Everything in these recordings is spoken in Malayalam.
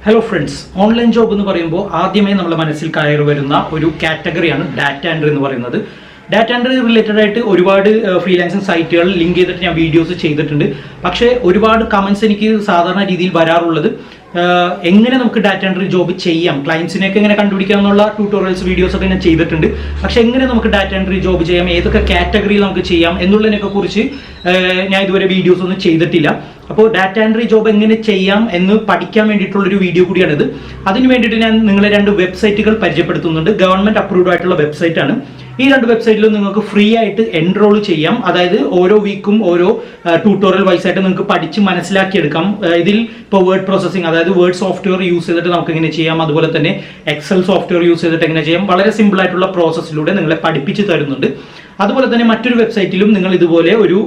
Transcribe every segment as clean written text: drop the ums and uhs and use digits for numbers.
ഹലോ ഫ്രണ്ട്സ്, ഓൺലൈൻ ജോബ് എന്ന് പറയുമ്പോൾ ആദ്യമേ നമ്മുടെ മനസ്സിൽ കയറി വരുന്ന ഒരു കാറ്റഗറിയാണ് ഡാറ്റ എൻട്രി എന്ന് പറയുന്നത്. ഡാറ്റ എൻട്രി റിലേറ്റഡ് ആയിട്ട് ഒരുപാട് ഫ്രീലാൻസിങ് സൈറ്റുകൾ ലിങ്ക് ചെയ്തിട്ട് ഞാൻ വീഡിയോസ് ചെയ്തിട്ടുണ്ട്. പക്ഷേ ഒരുപാട് കമൻസ് എനിക്ക് സാധാരണ രീതിയിൽ വരാറുള്ളത് എങ്ങനെ നമുക്ക് ഡാറ്റ എൻട്രി ജോബ് ചെയ്യാം, ക്ലയൻസിനെയൊക്കെ എങ്ങനെ കണ്ടുപിടിക്കാം എന്നുള്ള ട്യൂട്ടോറിയൽസ് വീഡിയോസ് ഒക്കെ ഞാൻ ചെയ്തിട്ടുണ്ട്. പക്ഷെ എങ്ങനെ നമുക്ക് ഡാറ്റ എൻട്രി ജോബ് ചെയ്യാം, ഏതൊക്കെ കാറ്റഗറിയിൽ നമുക്ക് ചെയ്യാം എന്നുള്ളതിനൊക്കെ കുറിച്ച് ഞാൻ ഇതുവരെ വീഡിയോസ് ഒന്നും ചെയ്തിട്ടില്ല. അപ്പോൾ ഡാറ്റ എൻട്രി ജോബ് എങ്ങനെ ചെയ്യാം എന്ന് പഠിക്കാൻ വേണ്ടിയിട്ടുള്ളൊരു വീഡിയോ കൂടിയാണിത്. അതിന് വേണ്ടിയിട്ട് ഞാൻ നിങ്ങളെ 2 വെബ്സൈറ്റുകൾ പരിചയപ്പെടുത്തുന്നുണ്ട്. ഗവൺമെന്റ് അപ്രൂവ്ഡ് ആയിട്ടുള്ള വെബ്സൈറ്റ് ആണ്. ഈ 2 വെബ്സൈറ്റിലും നിങ്ങൾക്ക് ഫ്രീ ആയിട്ട് എൻറോൾ ചെയ്യാം. അതായത് ഓരോ വീക്കും ഓരോ ട്യൂട്ടോറിയൽ വൈസ് ആയിട്ട് നിങ്ങൾക്ക് പഠിച്ച് മനസ്സിലാക്കിയെടുക്കാം. ഇതിൽ ഇപ്പോൾ വേർഡ് പ്രോസസ്സിംഗ്, അതായത് വേർഡ് സോഫ്റ്റ്വെയർ യൂസ് ചെയ്തിട്ട് നമുക്ക് എങ്ങനെ ചെയ്യാം, അതുപോലെ തന്നെ എക്സൽ സോഫ്റ്റ്വെയർ യൂസ് ചെയ്തിട്ട് എങ്ങനെ ചെയ്യാം, വളരെ സിമ്പിൾ ആയിട്ടുള്ള പ്രോസസ്സിലൂടെ നിങ്ങളെ പഠിപ്പിച്ച് തരുന്നുണ്ട്. അതുപോലെ തന്നെ മറ്റൊരു വെബ്സൈറ്റിലും നിങ്ങൾ ഇതുപോലെ ഒരു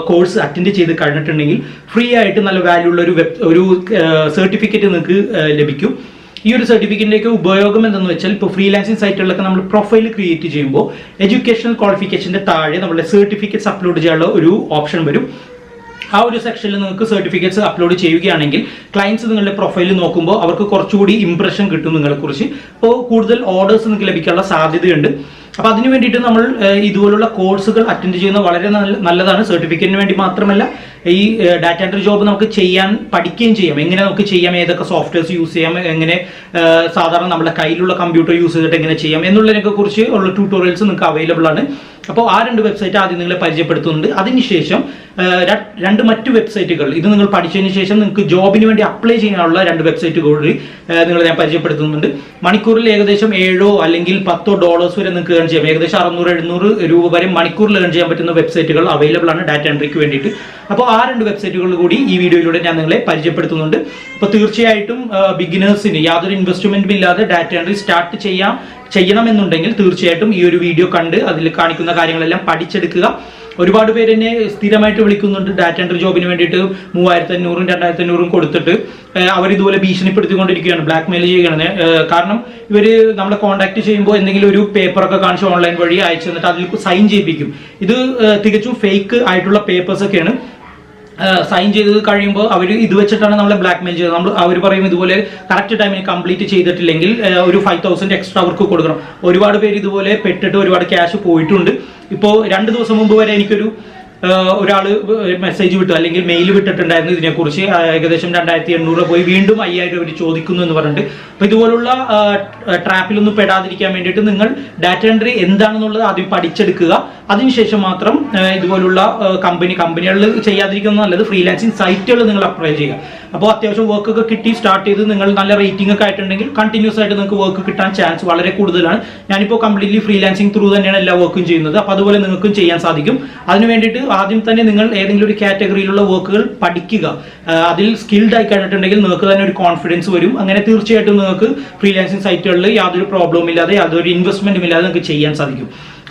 കോഴ്സ് അറ്റൻഡ് ചെയ്ത് കഴിഞ്ഞിട്ടുണ്ടെങ്കിൽ ഫ്രീ ആയിട്ട് നല്ല വാല്യൂ ഉള്ള ഒരു സർട്ടിഫിക്കറ്റ് നിങ്ങൾക്ക് ലഭിക്കും. ഈ ഒരു സർട്ടിഫിക്കറ്റിലേക്ക് ഉപയോഗം എന്തെന്ന് വെച്ചാൽ, ഇപ്പോൾ ഫ്രീലാൻസിങ് സൈറ്റുകളിലൊക്കെ നമ്മൾ പ്രൊഫൈൽ ക്രിയേറ്റ് ചെയ്യുമ്പോൾ എഡ്യൂക്കേഷണൽ ക്വാളിഫിക്കേഷൻ്റെ താഴെ നമ്മുടെ സർട്ടിഫിക്കറ്റ്സ് അപ്ലോഡ് ചെയ്യാനുള്ള ഒരു ഓപ്ഷൻ വരും. ആ ഒരു സെക്ഷനിൽ നിങ്ങൾക്ക് സർട്ടിഫിക്കറ്റ്സ് അപ്ലോഡ് ചെയ്യുകയാണെങ്കിൽ ക്ലയൻസ് നിങ്ങളുടെ പ്രൊഫൈൽ നോക്കുമ്പോൾ അവർക്ക് കുറച്ചുകൂടി ഇംപ്രഷൻ കിട്ടും നിങ്ങളെക്കുറിച്ച്. അപ്പോൾ കൂടുതൽ ഓർഡേഴ്സ് നിങ്ങൾക്ക് ലഭിക്കാനുള്ള സാധ്യതയുണ്ട്. അപ്പോൾ അതിന് വേണ്ടിയിട്ട് നമ്മൾ ഇതുപോലുള്ള കോഴ്സുകൾ അറ്റൻഡ് ചെയ്യുന്നത് വളരെ നല്ലതാണ്. സർട്ടിഫിക്കറ്റിന് വേണ്ടി മാത്രമല്ല, ഈ ഡാറ്റ എൻട്രി ജോബ് നമുക്ക് പഠിക്കുകയും ചെയ്യാം. എങ്ങനെ നമുക്ക് ചെയ്യാം, ഏതൊക്കെ സോഫ്റ്റ്വെയർസ് യൂസ് ചെയ്യാം, എങ്ങനെ സാധാരണ നമ്മുടെ കയ്യിലുള്ള കമ്പ്യൂട്ടർ യൂസ് ചെയ്തിട്ട് എങ്ങനെ ചെയ്യാം എന്നുള്ളതിനെ കുറിച്ച് ഉള്ള ട്യൂട്ടോറിയൽസ് നിങ്ങൾക്ക് അവൈലബിൾ ആണ്. അപ്പോൾ ആ 2 വെബ്സൈറ്റ് ആദ്യം നിങ്ങളെ പരിചയപ്പെടുത്തുന്നുണ്ട്. അതിനുശേഷം 2 മറ്റ് വെബ്സൈറ്റുകൾ, ഇത് നിങ്ങൾ പഠിച്ചതിന് ശേഷം നിങ്ങൾക്ക് ജോബിന് വേണ്ടി അപ്ലൈ ചെയ്യാനുള്ള 2 വെബ്സൈറ്റ് കൂടി നിങ്ങളെ ഞാൻ പരിചയപ്പെടുത്തുന്നുണ്ട്. മണിക്കൂറിൽ ഏകദേശം $7 അല്ലെങ്കിൽ $10 വരെ നിങ്ങൾക്ക് ഏൺ ചെയ്യാം. ഏകദേശം 600-700 രൂപ വരെ മണിക്കൂറിൽ ഏൺ ചെയ്യാൻ പറ്റുന്ന വെബ്സൈറ്റുകൾ അവൈലബിൾ ആണ് ഡാറ്റ എൻട്രിക്ക് വേണ്ടിയിട്ട്. അപ്പോൾ ആ 2 വെബ്സൈറ്റുകൾ കൂടി ഈ വീഡിയോയിലൂടെ ഞാൻ നിങ്ങളെ പരിചയപ്പെടുത്തുന്നുണ്ട്. അപ്പോൾ തീർച്ചയായിട്ടും ബിഗിനേഴ്സിന് യാതൊരു ഇൻവെസ്റ്റ്മെന്റും ഇല്ലാതെ ഡാറ്റ എൻട്രി സ്റ്റാർട്ട് ചെയ്യണമെന്നുണ്ടെങ്കിൽ തീർച്ചയായിട്ടും ഈ ഒരു വീഡിയോ കണ്ട് അതിൽ കാണിക്കുന്ന കാര്യങ്ങളെല്ലാം പഠിച്ചെടുക്കുക. ഒരുപാട് പേര് എന്നെ സ്ഥിരമായിട്ട് വിളിക്കുന്നുണ്ട് ഡാറ്റ എൻട്രി ജോബിന് വേണ്ടിയിട്ട് 3500-ഉം 2500-ഉം കൊടുത്തിട്ട് അവരിതുപോലെ ഭീഷണിപ്പെടുത്തിക്കൊണ്ടിരിക്കുകയാണ്, ബ്ലാക്ക് മെയിൽ ചെയ്യുകയാണ്. കാരണം ഇവർ നമ്മളെ കോൺടാക്ട് ചെയ്യുമ്പോൾ എന്തെങ്കിലും ഒരു പേപ്പറൊക്കെ കാണിച്ച് ഓൺലൈൻ വഴി അയച്ചു തന്നിട്ട് അതിൽ സൈൻ ചെയ്യിപ്പിക്കും. ഇത് തികച്ചും ഫേക്ക് ആയിട്ടുള്ള പേപ്പേഴ്സൊക്കെയാണ്. സൈൻ ചെയ്ത് കഴിയുമ്പോൾ അവർ ഇത് വെച്ചിട്ടാണ് നമ്മളെ ബ്ലാക്ക് മെയിൽ ചെയ്തത്. അവർ പറയും ഇതുപോലെ കറക്റ്റ് ടൈമിന് കംപ്ലീറ്റ് ചെയ്തിട്ടില്ലെങ്കിൽ ഒരു 5000 എക്സ്ട്രാ അവർക്ക് കൊടുക്കണം. ഒരുപാട് പേര് ഇതുപോലെ പെട്ടിട്ട് ഒരുപാട് ക്യാഷ് പോയിട്ടുണ്ട്. ഇപ്പോൾ 2 ദിവസം മുമ്പ് വരെ എനിക്കൊരു ഒരാൾ മെസ്സേജ് വിട്ടു അല്ലെങ്കിൽ മെയിൽ വിട്ടിട്ടുണ്ടായിരുന്നു ഇതിനെക്കുറിച്ച്. ഏകദേശം 2800 പോയി വീണ്ടും 5000 അവർ ചോദിക്കുന്നു എന്ന് പറഞ്ഞിട്ട്. അപ്പോൾ ഇതുപോലുള്ള ട്രാപ്പിലൊന്നും പെടാതിരിക്കാൻ വേണ്ടിയിട്ട് നിങ്ങൾ ഡാറ്റ എൻട്രി എന്താണെന്നുള്ളത് ആദ്യം പഠിച്ചെടുക്കുക. അതിനുശേഷം മാത്രം ഇതുപോലുള്ള കമ്പനികളിൽ ചെയ്യാതിരിക്കുന്നത് നല്ലത്. ഫ്രീലാൻസിങ് സൈറ്റുകൾ നിങ്ങൾ അപ്ലൈ ചെയ്യുക. അപ്പോൾ അത്യാവശ്യം വർക്കൊക്കെ കിട്ടി സ്റ്റാർട്ട് ചെയ്ത് നിങ്ങൾ നല്ല റേറ്റിംഗ് ഒക്കെ ആയിട്ടുണ്ടെങ്കിൽ കണ്ടിന്യൂസ് ആയിട്ട് നിങ്ങൾക്ക് വർക്ക് കിട്ടാൻ ചാൻസ് വളരെ കൂടുതലാണ്. ഞാനിപ്പോൾ കംപ്ലീറ്റ്ലി ഫ്രീലാൻസിങ് ത്രൂ തന്നെയാണ് എല്ലാ വർക്കും ചെയ്യുന്നത്. അപ്പോൾ അതുപോലെ നിങ്ങൾക്കും ചെയ്യാൻ സാധിക്കും. അതിന് വേണ്ടിയിട്ട് ആദ്യം തന്നെ നിങ്ങൾ ഏതെങ്കിലും ഒരു കാറ്റഗറിയിലുള്ള വർക്കുകൾ പഠിക്കുക. അതിൽ സ്കിൽഡ് ആയി കഴിഞ്ഞിട്ടുണ്ടെങ്കിൽ നിങ്ങൾക്ക് തന്നെ ഒരു കോൺഫിഡൻസ് വരും. അങ്ങനെ തീർച്ചയായിട്ടും നിങ്ങൾക്ക് ഫ്രീലാൻസിങ് സൈറ്റുകളിൽ യാതൊരു പ്രോബ്ലവും ഇല്ലാതെ യാതൊരു ഇൻവെസ്റ്റ്മെന്റും ഇല്ലാതെ നിങ്ങൾക്ക് ചെയ്യാൻ സാധിക്കും.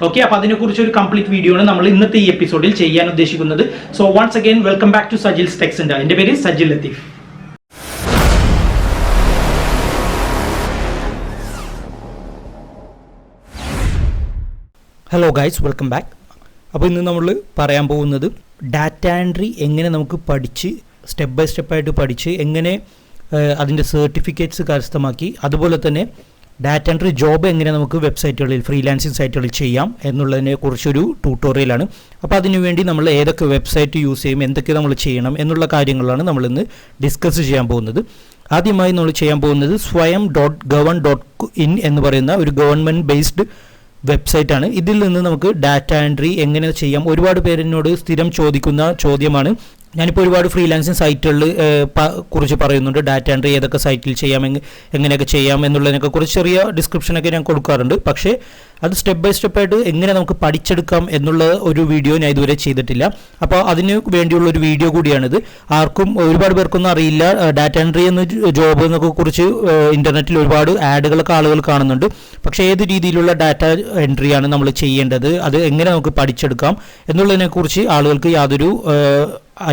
ഓക്കെ, അപ്പോൾ അതിനെക്കുറിച്ച് ഒരു കംപ്ലീറ്റ് വീഡിയോ ആണ് നമ്മൾ ഇന്നത്തെ ഈ എപ്പിസോഡിൽ ചെയ്യാൻ ഉദ്ദേശിക്കുന്നത്. So once again welcome back to Sajil's tech centre. എൻ്റെ പേര് Sajil Latheef. Hello guys, welcome back. അപ്പോൾ ഇന്ന് നമ്മൾ പറയാൻ പോകുന്നത് ഡാറ്റ എൻട്രി എങ്ങനെ നമുക്ക് പഠിച്ച് സ്റ്റെപ്പ് ബൈ സ്റ്റെപ്പായിട്ട് പഠിച്ച് എങ്ങനെ അതിൻ്റെ സർട്ടിഫിക്കറ്റ്സ് കരസ്ഥമാക്കി, അതുപോലെ തന്നെ ഡാറ്റ എൻട്രി ജോബ് എങ്ങനെ നമുക്ക് വെബ്സൈറ്റുകളിൽ ഫ്രീലാൻസിങ് സൈറ്റുകളിൽ ചെയ്യാം എന്നുള്ളതിനെ കുറിച്ചൊരു ട്യൂട്ടോറിയലാണ്. അപ്പോൾ അതിനുവേണ്ടി നമ്മൾ ഏതൊക്കെ വെബ്സൈറ്റ് യൂസ് ചെയ്യും, എന്തൊക്കെ നമ്മൾ ചെയ്യണം എന്നുള്ള കാര്യങ്ങളാണ് നമ്മളിന്ന് ഡിസ്കസ് ചെയ്യാൻ പോകുന്നത്. ആദ്യമായി നമ്മൾ ചെയ്യാൻ പോകുന്നത് swayam.govern.in എന്ന് പറയുന്ന ഒരു ഗവൺമെൻറ് ബേസ്ഡ് വെബ്സൈറ്റാണ്. ഇതിൽ നിന്ന് നമുക്ക് ഡാറ്റ എൻട്രി എങ്ങനെ ചെയ്യാം, ഒരുപാട് പേരെന്നോട് സ്ഥിരം ചോദിക്കുന്ന ചോദ്യമാണ്. ഞാനിപ്പോൾ ഒരുപാട് ഫ്രീലാൻസിങ് സൈറ്റുകളിൽ കുറിച്ച് പറയുന്നുണ്ട്. ഡാറ്റ എൻട്രി ഏതൊക്കെ സൈറ്റിൽ ചെയ്യാം, എങ്ങനെയൊക്കെ ചെയ്യാം എന്നുള്ളതിനൊക്കെ കുറിച്ച് ചെറിയ ഡിസ്ക്രിപ്ഷനൊക്കെ ഞാൻ കൊടുക്കാറുണ്ട്. പക്ഷേ അത് സ്റ്റെപ്പ് ബൈ സ്റ്റെപ്പായിട്ട് എങ്ങനെ നമുക്ക് പഠിച്ചെടുക്കാം എന്നുള്ള ഒരു വീഡിയോ ഞാൻ ഇതുവരെ ചെയ്തിട്ടില്ല. അപ്പോൾ അതിന് വേണ്ടിയുള്ള ഒരു വീഡിയോ കൂടിയാണിത്. ഒരുപാട് പേർക്കൊന്നും അറിയില്ല ഡാറ്റ എൻട്രി എന്ന ജോബ് എന്നൊക്കെ കുറിച്ച്. ഇൻ്റർനെറ്റിൽ ഒരുപാട് ആഡുകളൊക്കെ ആളുകൾ കാണുന്നുണ്ട്. പക്ഷേ ഏത് രീതിയിലുള്ള ഡാറ്റ എൻട്രിയാണ് നമ്മൾ ചെയ്യേണ്ടത്, അത് എങ്ങനെ നമുക്ക് പഠിച്ചെടുക്കാം എന്നുള്ളതിനെക്കുറിച്ച് ആളുകൾക്ക് യാതൊരു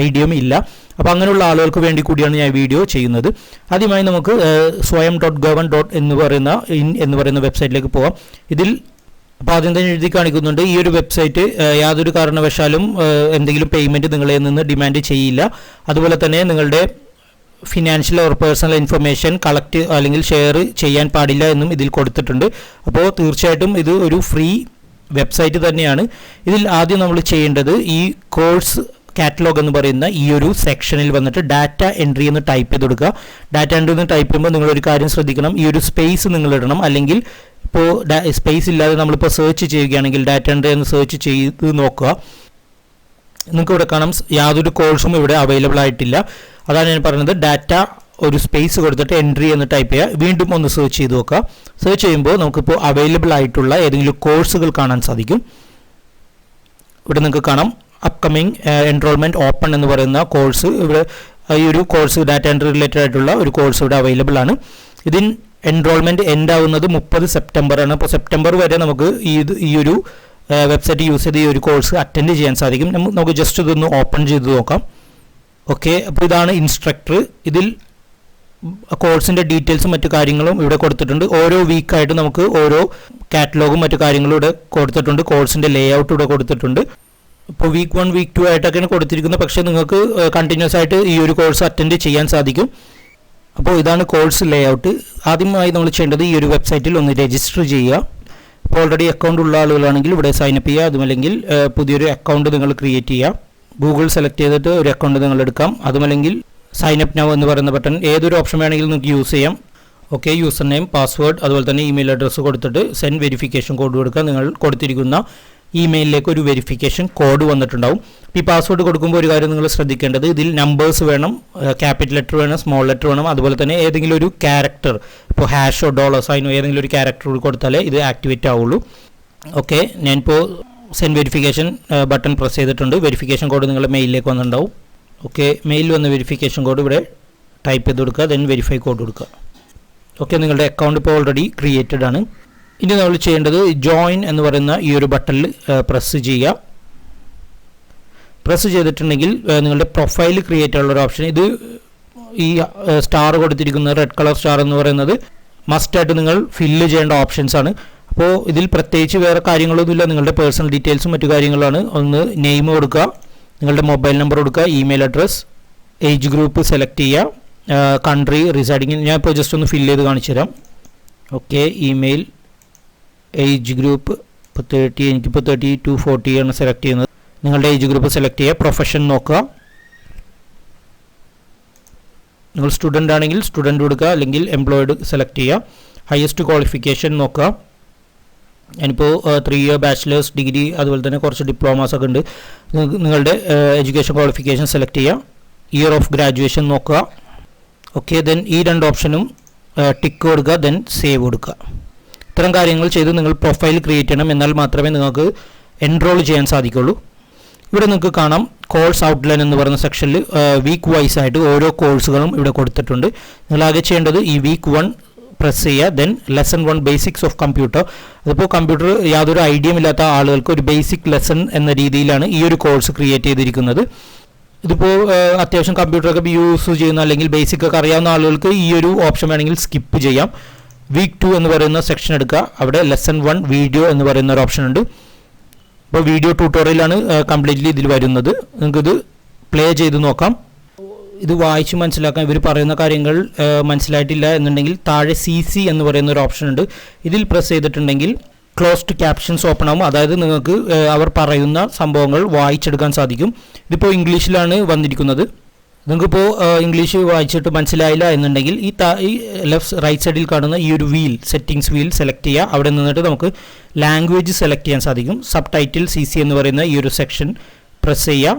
ഐഡിയയും ഇല്ല. അപ്പോൾ അങ്ങനെയുള്ള ആളുകൾക്ക് വേണ്ടി കൂടിയാണ് ഞാൻ വീഡിയോ ചെയ്യുന്നത്. ആദ്യമായി നമുക്ക് swayam.govern. എന്ന് പറയുന്ന വെബ്സൈറ്റിലേക്ക് പോകാം. ഇതിൽ അപ്പോൾ ആദ്യം തന്നെ എഴുതി കാണിക്കുന്നുണ്ട്, ഈ ഒരു വെബ്സൈറ്റ് യാതൊരു കാരണവശാലും എന്തെങ്കിലും പേയ്മെൻറ്റ് നിങ്ങളിൽ നിന്ന് ഡിമാൻഡ് ചെയ്യില്ല. അതുപോലെ തന്നെ നിങ്ങളുടെ financial or personal information collect അല്ലെങ്കിൽ ഷെയർ ചെയ്യാൻ പാടില്ല എന്നും ഇതിൽ കൊടുത്തിട്ടുണ്ട്. അപ്പോൾ തീർച്ചയായിട്ടും ഇത് ഒരു ഫ്രീ വെബ്സൈറ്റ് തന്നെയാണ്. ഇതിൽ ആദ്യം നമ്മൾ ചെയ്യേണ്ടത് ഈ കോഴ്സ് കാറ്റലോഗ് എന്ന് പറയുന്ന ഈ ഒരു സെക്ഷനിൽ വന്നിട്ട് ഡാറ്റ എൻട്രി എന്ന് ടൈപ്പ് ചെയ്ത് കൊടുക്കുക. ഡാറ്റ എൻട്രി എന്ന് ടൈപ്പ് ചെയ്യുമ്പോൾ നിങ്ങളൊരു കാര്യം ശ്രദ്ധിക്കണം, ഈ ഒരു സ്പേസ് നിങ്ങൾ ഇടണം. അല്ലെങ്കിൽ ഇപ്പോൾ സ്പേസ് ഇല്ലാതെ നമ്മളിപ്പോൾ സെർച്ച് ചെയ്യുകയാണെങ്കിൽ ഡാറ്റ എൻട്രി എന്ന് സെർച്ച് ചെയ്ത് നോക്കുക, നിങ്ങൾക്ക് ഇവിടെ കാണാം യാതൊരു കോഴ്സും ഇവിടെ അവൈലബിൾ ആയിട്ടില്ല. അതാണ് ഞാൻ പറയുന്നത്, ഡാറ്റ ഒരു സ്പേസ് കൊടുത്തിട്ട് എൻട്രി എന്ന് ടൈപ്പ് ചെയ്യുക. വീണ്ടും ഒന്ന് സെർച്ച് ചെയ്ത് നോക്കുക. സെർച്ച് ചെയ്യുമ്പോൾ നമുക്കിപ്പോൾ അവൈലബിൾ ആയിട്ടുള്ള ഏതെങ്കിലും കോഴ്സുകൾ കാണാൻ സാധിക്കും. ഇവിടെ നിങ്ങൾക്ക് കാണാം അപ്കമിങ് എൻറോൾമെൻറ്റ് ഓപ്പൺ എന്ന് പറയുന്ന കോഴ്സ്. ഇവിടെ ഈ ഒരു കോഴ്സ് ഡാറ്റ എൻട്രി റിലേറ്റഡ് ആയിട്ടുള്ള ഒരു കോഴ്സ് ഇവിടെ അവൈലബിൾ ആണ്. ഇതിന് എൻറോൾമെൻറ്റ് എൻഡ് ആവുന്നത് 30 സെപ്റ്റംബർ ആണ്. അപ്പോൾ സെപ്റ്റംബർ വരെ നമുക്ക് ഈ ഒരു വെബ്സൈറ്റ് യൂസ് ചെയ്ത് ഈ ഒരു കോഴ്സ് അറ്റൻഡ് ചെയ്യാൻ സാധിക്കും. നമുക്ക് ജസ്റ്റ് ഇതൊന്ന് ഓപ്പൺ ചെയ്ത് നോക്കാം. ഓക്കെ, അപ്പോൾ ഇതാണ് ഇൻസ്ട്രക്ടർ. ഇതിൽ കോഴ്സിൻ്റെ ഡീറ്റെയിൽസും മറ്റു കാര്യങ്ങളും ഇവിടെ കൊടുത്തിട്ടുണ്ട്. ഓരോ വീക്കായിട്ട് നമുക്ക് ഓരോ കാറ്റലോഗും മറ്റു കാര്യങ്ങളും ഇവിടെ കൊടുത്തിട്ടുണ്ട്. കോഴ്സിൻ്റെ ലേ ഔട്ട് ഇവിടെ കൊടുത്തിട്ടുണ്ട്. ഇപ്പോൾ വീക്ക് 1 വീക്ക് 2 ആയിട്ടൊക്കെയാണ് കൊടുത്തിരിക്കുന്നത്. പക്ഷേ നിങ്ങൾക്ക് കണ്ടിന്യൂസ് ആയിട്ട് ഈ ഒരു കോഴ്സ് അറ്റൻഡ് ചെയ്യാൻ സാധിക്കും. അപ്പോൾ ഇതാണ് കോഴ്സ് ലേ ഔട്ട്. ആദ്യമായി നമ്മൾ ചെയ്യേണ്ടത് ഈ ഒരു വെബ്സൈറ്റിൽ ഒന്ന് രജിസ്റ്റർ ചെയ്യുക. ഇപ്പോൾ ഓൾറെഡി അക്കൗണ്ട് ഉള്ള ആളുകളാണെങ്കിൽ ഇവിടെ സൈനപ്പ് ചെയ്യുക. അതുമല്ലെങ്കിൽ പുതിയൊരു അക്കൗണ്ട് നിങ്ങൾ ക്രിയേറ്റ് ചെയ്യുക. ഗൂഗിൾ സെലക്ട് ചെയ്തിട്ട് ഒരു അക്കൗണ്ട് നിങ്ങൾ എടുക്കാം. അതുമല്ലെങ്കിൽ സൈനപ്പ് നൗ എന്ന് പറയുന്ന ബട്ടൺ, ഏതൊരു ഓപ്ഷൻ വേണമെങ്കിലും നിങ്ങൾക്ക് യൂസ് ചെയ്യാം. ഓക്കെ, യൂസർ നെയിം, പാസ്വേഡ്, അതുപോലെ തന്നെ ഇമെയിൽ അഡ്രസ്സ് കൊടുത്തിട്ട് സെൻഡ് വെരിഫിക്കേഷൻ കോഡ് കൊടുക്കുക. നിങ്ങൾ കൊടുത്തിരിക്കുന്ന ഇമെയിലിലേക്ക് ഒരു വെരിഫിക്കേഷൻ കോഡ് വന്നിട്ടുണ്ടാവും. ഈ പാസ്വേഡ് കൊടുക്കുമ്പോൾ ഒരു കാര്യം നിങ്ങൾ ശ്രദ്ധിക്കേണ്ടത്, ഇതിൽ നമ്പേഴ്സ് വേണം, ക്യാപിറ്റൽ ലെറ്റർ വേണം, സ്മോൾ ലെറ്റർ വേണം, അതുപോലെ തന്നെ ഏതെങ്കിലും ഒരു ക്യാരക്ടർ, ഇപ്പോൾ ഹാഷോ ഡോളർ സൈനോ ഏതെങ്കിലും ഒരു ക്യാരക്ടർ കൊടുത്താലേ ഇത് ആക്ടിവേറ്റ് ആവുള്ളൂ. ഓക്കെ, ഞാനിപ്പോൾ സെൻഡ് വെരിഫിക്കേഷൻ ബട്ടൺ പ്രസ് ചെയ്തിട്ടുണ്ട്. വെരിഫിക്കേഷൻ കോഡ് നിങ്ങളുടെ മെയിലിലേക്ക് വന്നിട്ടുണ്ടാവും. ഓക്കെ, മെയിൽ വന്ന വെരിഫിക്കേഷൻ കോഡ് ഇവിടെ ടൈപ്പ് ചെയ്ത് കൊടുക്കുക. ദെൻ വെരിഫൈ കോഡ് കൊടുക്കുക. ഓക്കെ, നിങ്ങളുടെ അക്കൗണ്ട് ഇപ്പോൾ ഓൾറെഡി ക്രിയേറ്റഡ് ആണ്. ഇനി നമ്മൾ ചെയ്യേണ്ടത് ജോയിൻ എന്ന് പറയുന്ന ഈ ഒരു ബട്ടണിൽ പ്രസ് ചെയ്യുക. പ്രസ് ചെയ്തിട്ടുണ്ടെങ്കിൽ നിങ്ങളുടെ പ്രൊഫൈൽ ക്രിയേറ്റ് ആയുള്ള ഒരു ഓപ്ഷൻ, ഇത് ഈ സ്റ്റാർ കൊടുത്തിരിക്കുന്ന റെഡ് കളർ സ്റ്റാർ എന്ന് പറയുന്നത് മസ്റ്റായിട്ട് നിങ്ങൾ ഫില്ല് ചെയ്യേണ്ട ഓപ്ഷൻസ് ആണ്. അപ്പോൾ ഇതിൽ പ്രത്യേകിച്ച് വേറെ കാര്യങ്ങളൊന്നുമില്ല, നിങ്ങളുടെ പേഴ്സണൽ ഡീറ്റെയിൽസും മറ്റു കാര്യങ്ങളാണ്. ഒന്ന് നെയിം കൊടുക്കുക, നിങ്ങളുടെ മൊബൈൽ നമ്പർ കൊടുക്കുക, email address, age group select ചെയ്യുക, കൺട്രി റിസൈഡിങ്. ഞാൻ ഇപ്പോൾ ജസ്റ്റ് ഒന്ന് ഫില്ല് ചെയ്ത് കാണിച്ചു തരാം. ഓക്കെ, ഇമെയിൽ, ഏജ് ഗ്രൂപ്പ് ഇപ്പോൾ 30, എനിക്കിപ്പോൾ 30 to 40 ആണ് സെലക്ട് ചെയ്യുന്നത്. നിങ്ങളുടെ ഏജ് ഗ്രൂപ്പ് സെലക്ട് ചെയ്യുക. പ്രൊഫഷൻ നോക്കുക, നിങ്ങൾ സ്റ്റുഡൻ്റ് ആണെങ്കിൽ സ്റ്റുഡൻറ്റ് കൊടുക്കുക, അല്ലെങ്കിൽ എംപ്ലോയിഡ് സെലക്ട് ചെയ്യുക. ഹയസ്റ്റ് ക്വാളിഫിക്കേഷൻ നോക്കുക. ഞാനിപ്പോൾ 3 ഇയർ ബാച്ചിലേഴ്സ് ഡിഗ്രി അതുപോലെ തന്നെ കുറച്ച് ഡിപ്ലോമാസ് ഒക്കെ ഉണ്ട്. നിങ്ങളുടെ എഡ്യൂക്കേഷൻ ക്വാളിഫിക്കേഷൻ സെലക്ട് ചെയ്യുക. ഇയർ ഓഫ് ഗ്രാജുവേഷൻ നോക്കുക. ഓക്കെ, ദെൻ ഈ 2 ഓപ്ഷനും ടിക്ക് കൊടുക്കുക, ദെൻ സേവ് കൊടുക്കുക. ഇത്തരം കാര്യങ്ങൾ ചെയ്ത് നിങ്ങൾ പ്രൊഫൈൽ ക്രിയേറ്റ് ചെയ്യണം, എന്നാൽ മാത്രമേ നിങ്ങൾക്ക് എൻറോൾ ചെയ്യാൻ സാധിക്കുള്ളൂ. ഇവിടെ നിങ്ങൾക്ക് കാണാം കോഴ്സ് ഔട്ട്ലൈൻ എന്ന് പറയുന്ന സെക്ഷനിൽ വീക്ക് വൈസ് ആയിട്ട് ഓരോ കോഴ്സുകളും ഇവിടെ കൊടുത്തിട്ടുണ്ട്. നിങ്ങൾ ആകെ ചെയ്യേണ്ടത് ഈ വീക്ക് 1 പ്രസ് ചെയ്യുക. Then lesson 1 basics of computer. അതിപ്പോൾ കമ്പ്യൂട്ടർ യാതൊരു ഐഡിയയും ഇല്ലാത്ത ആളുകൾക്ക് ഒരു ബേസിക് ലെസൺ എന്ന രീതിയിലാണ് ഈ ഒരു കോഴ്സ് ക്രിയേറ്റ് ചെയ്തിരിക്കുന്നത്. ഇതിപ്പോൾ അത്യാവശ്യം കമ്പ്യൂട്ടറൊക്കെ യൂസ് ചെയ്യുന്ന അല്ലെങ്കിൽ ബേസിക് ഒക്കെ അറിയാവുന്ന ആളുകൾക്ക് ഈ ഒരു ഓപ്ഷൻ വേണമെങ്കിൽ സ്കിപ്പ് ചെയ്യാം. വീക്ക് 2 എന്ന് പറയുന്ന സെക്ഷൻ എടുക്കുക. അവിടെ ലെസൺ 1 വീഡിയോ എന്ന് പറയുന്ന ഒരു ഓപ്ഷൻ ഉണ്ട്. അപ്പോൾ വീഡിയോ ട്യൂട്ടോറിയലാണ് കംപ്ലീറ്റ്ലി ഇതിൽ വരുന്നത്. നിങ്ങൾക്കിത് പ്ലേ ചെയ്ത് നോക്കാം. ഇത് വായിച്ച് മനസ്സിലാക്കാൻ ഇവർ പറയുന്ന കാര്യങ്ങൾ മനസ്സിലായിട്ടില്ല എന്നുണ്ടെങ്കിൽ താഴെ CC എന്ന് പറയുന്ന ഒരു ഓപ്ഷൻ ഉണ്ട്. ഇതിൽ പ്രസ് ചെയ്തിട്ടുണ്ടെങ്കിൽ ക്ലോസ്ഡ് ക്യാപ്ഷൻസ് ഓപ്പൺ ആകും. അതായത് നിങ്ങൾക്ക് അവർ പറയുന്ന സംഭവങ്ങൾ വായിച്ചെടുക്കാൻ സാധിക്കും. ഇതിപ്പോൾ ഇംഗ്ലീഷിലാണ് വന്നിരിക്കുന്നത്. നിങ്ങൾക്കിപ്പോൾ ഇംഗ്ലീഷ് വായിച്ചിട്ട് മനസ്സിലായില്ല എന്നുണ്ടെങ്കിൽ ഈ റൈറ്റ് സൈഡിൽ കാണുന്ന ഈ ഒരു വീൽ, സെറ്റിംഗ്സ് വീൽ സെലക്ട് ചെയ്യുക. അവിടെ നിന്നിട്ട് നമുക്ക് ലാംഗ്വേജ് സെലക്ട് ചെയ്യാൻ സാധിക്കും. സബ് ടൈറ്റിൽ CC എന്ന് പറയുന്ന ഈ ഒരു സെക്ഷൻ പ്രസ് ചെയ്യുക.